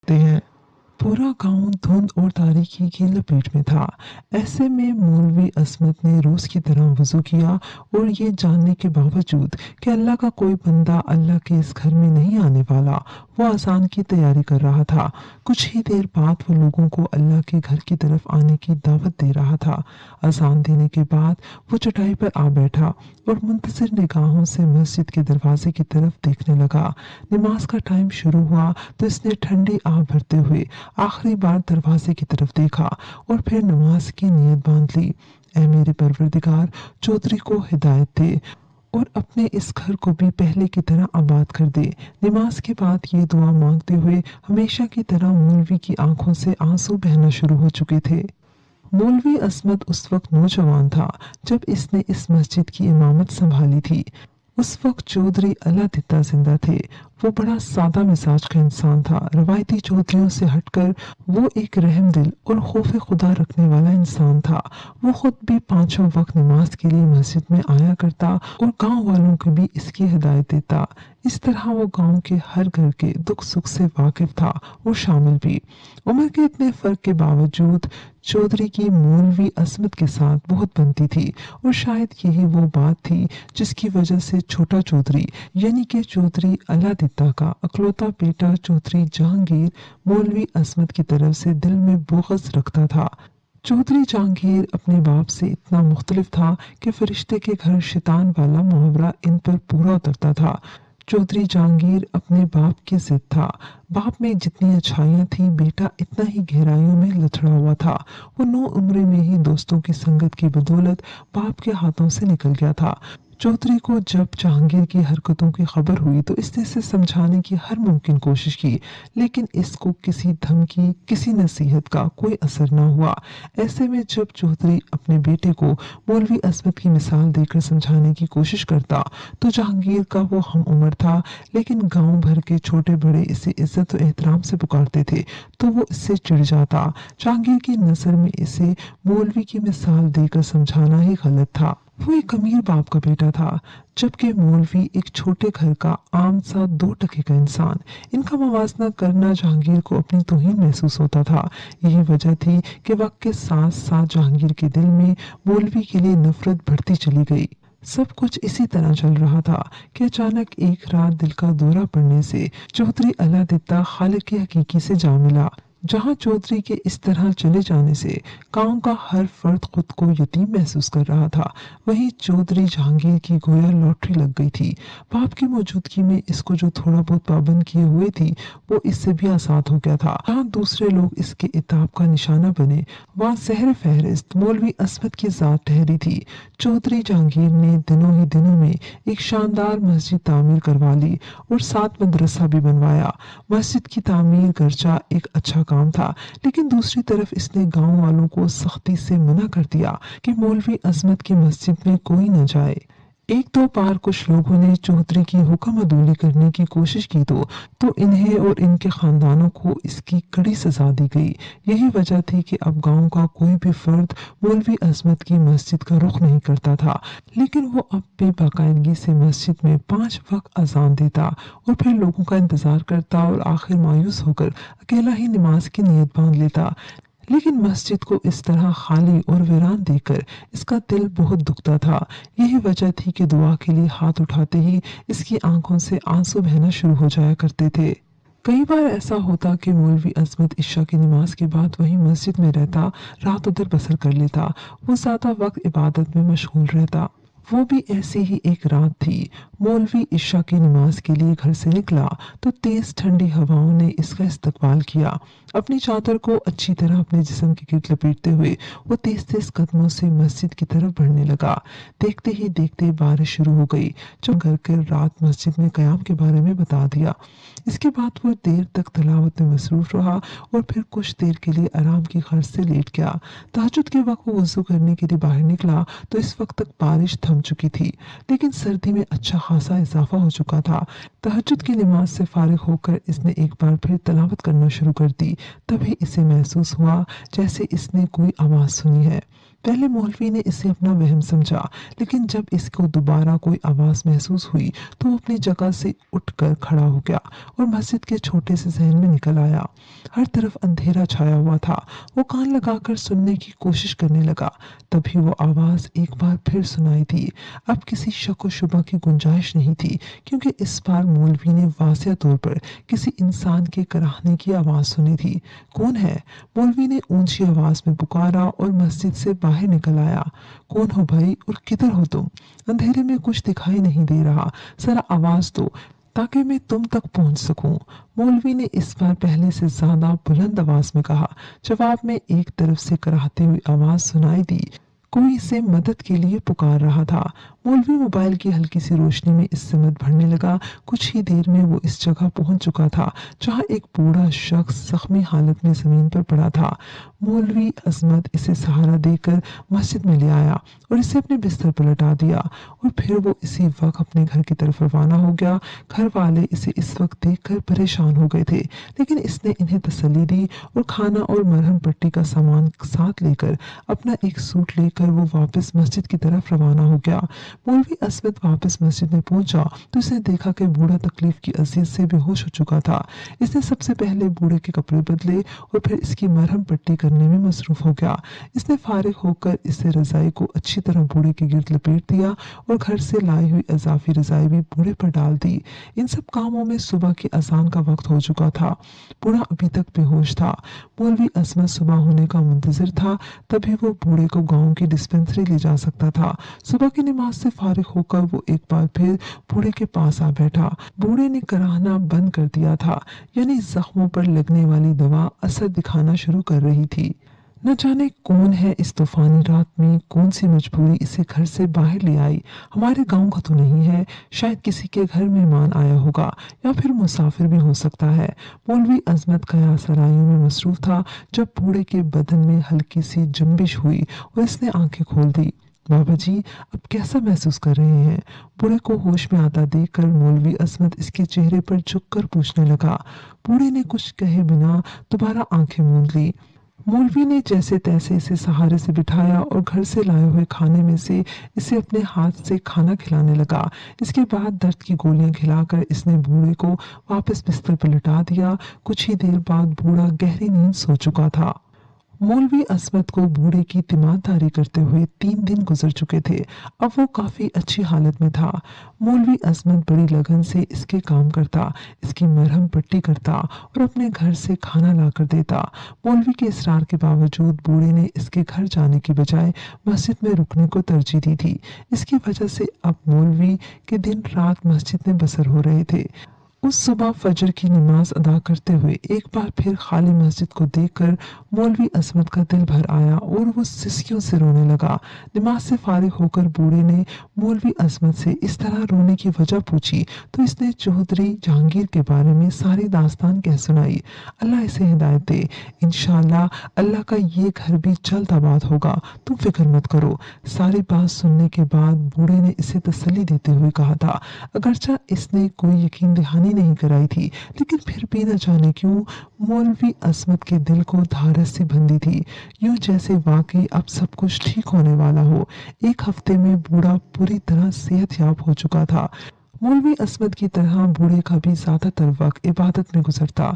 हैं। पूरा गांव धुंध और तारीकी की लपेट में था। ऐसे में मौलवी असमत ने रोज की तरह वजू किया और ये जानने के बावजूद कि अल्लाह का कोई बंदा अल्लाह के इस घर में नहीं आने वाला, वो अजान की तैयारी कर रहा था। कुछ ही देर बाद वो लोगों को अल्लाह के घर की तरफ आने की दावत दे रहा था। अजान देने के बाद वो चटाई पर आ बैठा और मुंतजिर निगाहों से मस्जिद के दरवाजे की तरफ देखने लगा। नमाज का टाइम शुरू हुआ तो इसने ठंडी आह भरते हुए आखिरी बार दरवाजे की तरफ देखा और फिर नमाज की नीयत बांध ली। ऐ मेरे परवरदिगार, चौधरी को हिदायत दे और अपने इस घर को भी पहले की तरह आबाद कर दे। नमाज के बाद ये दुआ मांगते हुए हमेशा की तरह मौलवी की आंखों से आंसू बहना शुरू हो चुके थे। मौलवी असमत उस वक्त नौजवान था जब इसने इस मस्जिद की इमामत संभाली थी। उस वक्त चौधरी अलादित्ता जिंदा थे। वो बड़ा सादा मिजाज का इंसान था। रवायती चौधरियों से हटकर वो एक रहम दिल और खौफ खुदा रखने वाला इंसान था। वो खुद भी पांचों वक्त नमाज के लिए मस्जिद में आया करता और गांव वालों को भी इसकी हिदायत देता। इस तरह वो गांव के हर घर के दुख सुख से वाकिफ था और शामिल भी। उम्र के इतने फर्क के बावजूद चौधरी की मौलवी असमत के साथ बहुत बनती थी और शायद यही वो बात थी जिसकी वजह से छोटा चौधरी यानी कि चौधरी अलादित्ता का अकलौता बेटा चौधरी जहांगीर मौलवी असमत की तरफ से दिल में बुग़्ज़ रखता था। चौधरी जहांगीर अपने बाप से इतना मुख्तलिफ था कि फरिश्ते के घर शैतान वाला मुहावरा इन पर पूरा उतरता था। चौधरी जहांगीर अपने बाप की जिद था। बाप में जितनी अच्छाइयाँ थी बेटा इतना ही गहराइयों में लथड़ा हुआ था। वो 9 उम्र में ही दोस्तों की संगत की बदौलत बाप के हाथों से निकल गया था। चौधरी को जब जहांगीर की हरकतों की खबर हुई तो इसने इसे समझाने की हर मुमकिन कोशिश की, लेकिन इसको किसी धमकी किसी नसीहत का कोई असर न हुआ। ऐसे में जब चौधरी अपने बेटे को मौलवी असमत की मिसाल देकर समझाने की कोशिश करता तो जहांगीर का वो हम उम्र था, लेकिन गांव भर के छोटे बड़े इसे इज्जत और एहतराम से पुकारते थे तो वो इससे चिढ़ जाता। जहांगीर की नजर में इसे मौलवी की मिसाल देकर समझाना ही गलत था। वो एक अमीर बाप का बेटा था, जबकि मौलवी एक छोटे घर का आम सा 2 टके का इंसान। इनका मवाजना करना जहांगीर को अपनी तौहीन महसूस होता था। यही वजह थी कि वक्त के साथ साथ जहांगीर के दिल में मौलवी के लिए नफरत बढ़ती चली गई। सब कुछ इसी तरह चल रहा था कि अचानक एक रात दिल का दौरा पड़ने से चौधरी अलादित्ता खालिक हकीकी से जा मिला। जहां चौधरी के इस तरह चले जाने से गांव का हर फर्द खुद को यतीम महसूस कर रहा था, वहीं चौधरी जहांगीर की गोया लॉटरी लग गई थी। बाप की मौजूदगी में इसको जो थोड़ा बहुत पाबंद किए हुए थी वो इससे भी आजाद हो गया था। जहां दूसरे लोग इसके इताब का निशाना बने, वहां सहर फहरिस्त मौलवी असमत की जात ठहरी थी। चौधरी जहांगीर ने दिनों ही दिनों में एक शानदार मस्जिद तामीर करवा ली और साथ मदरसा भी बनवाया। मस्जिद की तामीर गर्चा एक अच्छा काम था, लेकिन दूसरी तरफ इसने गांव वालों को सख्ती से मना कर दिया कि मौलवी अजमत की मस्जिद में कोई न जाए। एक दो बार कुछ लोगों ने चौधरी की हुक्म अदूली करने की कोशिश की तो इन्हें और इनके खानदानों को इसकी कड़ी सजा दी गई। यही वजह थी कि अब गांव का कोई भी फर्द मौलवी अजमत की मस्जिद का रुख नहीं करता था, लेकिन वो अब भी बाकायदगी से मस्जिद में 5 वक्त अजान देता और फिर लोगों का इंतजार करता और आखिर मायूस होकर अकेला ही नमाज की नीयत बांध लेता। लेकिन मस्जिद को इस तरह खाली और वीरान देखकर इसका दिल बहुत दुखता था। यही वजह थी कि दुआ के लिए हाथ उठाते ही इसकी आंखों से आंसू बहना शुरू हो जाया करते थे। कई बार ऐसा होता कि मौलवी अजमत इशा की नमाज के बाद वही मस्जिद में रहता, रात उधर बसर कर लेता। वो ज्यादा वक्त इबादत में मशगूल रहता। वो भी ऐसी ही एक रात थी। मौलवी इशा की नमाज के लिए घर से निकला तो तेज ठंडी हवाओं ने इसका इस्तकबाल किया। अपनी चादर को अच्छी तरह अपने जिस्म के गिर्द लपेटते हुए वो तेज तेज कदमों से मस्जिद की तरफ बढ़ने लगा। देखते ही देखते बारिश शुरू हो गई जो घर के रात मस्जिद में कयाम के बारे में बता दिया। इसके बाद वो देर तक तलावत में मसरूफ रहा और फिर कुछ देर के लिए आराम की गर्ज से लेट गया। तहज्जुद के वक्त वो वजू करने के लिए बाहर निकला तो इस वक्त तक बारिश थम चुकी थी, लेकिन सर्दी में अच्छा खासा इजाफा हो चुका था। तहज्जुद की नमाज से फारिग होकर इसने एक बार फिर तलावत करना शुरू कर दी। तभी इसे महसूस हुआ जैसे इसने कोई आवाज सुनी है। पहले मौलवी ने इसे अपना वहम समझा, लेकिन जब इसको दोबारा कोई आवाज़ महसूस हुई तो वो अपनी जगह से उठकर खड़ा हो गया और मस्जिद के छोटे से सहन में निकल आया। हर तरफ अंधेरा छाया हुआ था। वो कान लगाकर सुनने की कोशिश करने लगा। तभी वो आवाज़ एक बार फिर सुनाई दी। अब किसी शक व शुबा की गुंजाइश नहीं थी, क्योंकि इस बार मौलवी ने वाज़िह तौर पर किसी इंसान के कराहने की आवाज़ सुनी थी। कौन है? मौलवी ने ऊंची आवाज़ में पुकारा और मस्जिद से बाहर निकल आया। कौन हो भाई और किधर हो तुम? अंधेरे में कुछ दिखाई नहीं दे रहा, ज़रा आवाज़ दो ताकि मैं तुम तक पहुंच सकूं। मौलवी ने इस बार पहले से ज्यादा बुलंद आवाज में कहा। जवाब में एक तरफ से कराहती हुई आवाज सुनाई दी। कोई इसे मदद के लिए पुकार रहा था। मौलवी मोबाइल की हल्की सी रोशनी में इससे मत भरने लगा। कुछ ही देर में वो इस जगह पहुंच चुका था जहां एक बूढ़ा शख्स जख्मी हालत में जमीन पर पड़ा था। मौलवी अजमत इसे सहारा देकर मस्जिद में ले आया और इसे अपने बिस्तर पर लटा दिया और फिर वो इसी वक्त अपने घर की तरफ रवाना हो गया। घर वाले इसे इस वक्त देखकर परेशान हो गए थे, लेकिन इसने इन्हें तसल्ली दी और खाना और मरहम पट्टी का सामान साथ लेकर अपना एक सूट लेकर वो वापस मस्जिद की तरफ रवाना हो गया। मौलवी असमत वापस मस्जिद में पहुंचा तो इसने देखा कि बूढ़ा तकलीफ की अजियत से बेहोश हो चुका था। इसने सबसे पहले बूढ़े के कपड़े बदले और फिर इसकी मरहम पट्टी करने में मसरूफ हो गया। इसने फारिग होकर इसे रजाई को अच्छी तरह बूढ़े के गिर्द लपेट दिया और घर से लाई हुई इजाफी रजाई भी बूढ़े पर डाल दी। इन सब कामों में सुबह की अजान का वक्त हो चुका था। बूढ़ा अभी तक बेहोश था। मौलवी असमत सुबह होने का मुंतजिर था, तभी वो बूढ़े को गांव की डिस्पेंसरी ले जा सकता था। सुबह की नमाज से फारिग होकर वो एक बार फिर बूढ़े के पास आ बैठा। बूढ़े ने कराहना बंद कर दिया था, यानी जख्मों पर लगने वाली दवा असर दिखाना शुरू कर रही थी। न जाने कौन है इस तूफानी रात में, कौन सी मजबूरी इसे घर से बाहर ले आई। हमारे गांव का तो नहीं है, शायद किसी के घर मेहमान आया होगा या फिर मुसाफिर भी हो सकता है। मौलवी अजमत कयास आराइयों में मसरूफ था जब बूढ़े के बदन में हल्की सी जंबिश हुई और इसने आंखें खोल दी। बाबा जी, अब कैसा महसूस कर रहे हैं? बूढ़े को होश में आता देखकर मौलवी अजमत इसके चेहरे पर झुककर पूछने लगा। बूढ़े ने कुछ कहे बिना दोबारा आंखें मूंद ली। मौलवी ने जैसे तैसे इसे सहारे से बिठाया और घर से लाए हुए खाने में से इसे अपने हाथ से खाना खिलाने लगा। इसके बाद दर्द की गोलियां खिलाकर इसने बूढ़े को वापस बिस्तर पर लिटा दिया। कुछ ही देर बाद बूढ़ा गहरी नींद सो चुका था। मौलवी असमत को बूढ़े की तीमारदारी करते हुए 3 दिन गुजर चुके थे। अब वो काफी अच्छी हालत में था। मौलवी असमत बड़ी लगन से इसके काम करता, इसकी मरहम पट्टी करता और अपने घर से खाना लाकर देता। मौलवी के इसरार के बावजूद बूढ़े ने इसके घर जाने की बजाय मस्जिद में रुकने को तरजीह दी थी। इसकी वजह से अब मौलवी के दिन रात मस्जिद में बसर हो रहे थे। उस सुबह फजर की नमाज अदा करते हुए एक बार फिर खाली मस्जिद को देखकर मौलवी असमत का दिल भर आया और वो सिसकियों से रोने लगा। नमाज से फारिग होकर बूढ़े ने मौलवी असमत से इस तरह रोने की वजह पूछी तो इसने चौधरी जहांगीर के बारे में सारी दास्तान कह सुनाई। अल्लाह इसे हिदायत दे। इंशाअल्लाह अल्लाह का ये घर भी जल्द आबाद होगा, तुम फिक्र मत करो। सारी बात सुनने के बाद बूढ़े ने इसे तसल्ली देते हुए कहा था। अगरचा इसने कोई यकीन दहानी नहीं कराई थी, लेकिन फिर भी न जाने क्यों मौलवी असमत के दिल को धारस सी बंधी थी, यूं जैसे वाकई अब सब कुछ ठीक होने वाला हो। एक हफ्ते में बूढ़ा पूरी तरह सेहतयाब हो चुका था। मौलवी असमत की तरह बूढ़े का भी ज्यादातर वक्त इबादत में गुजरता।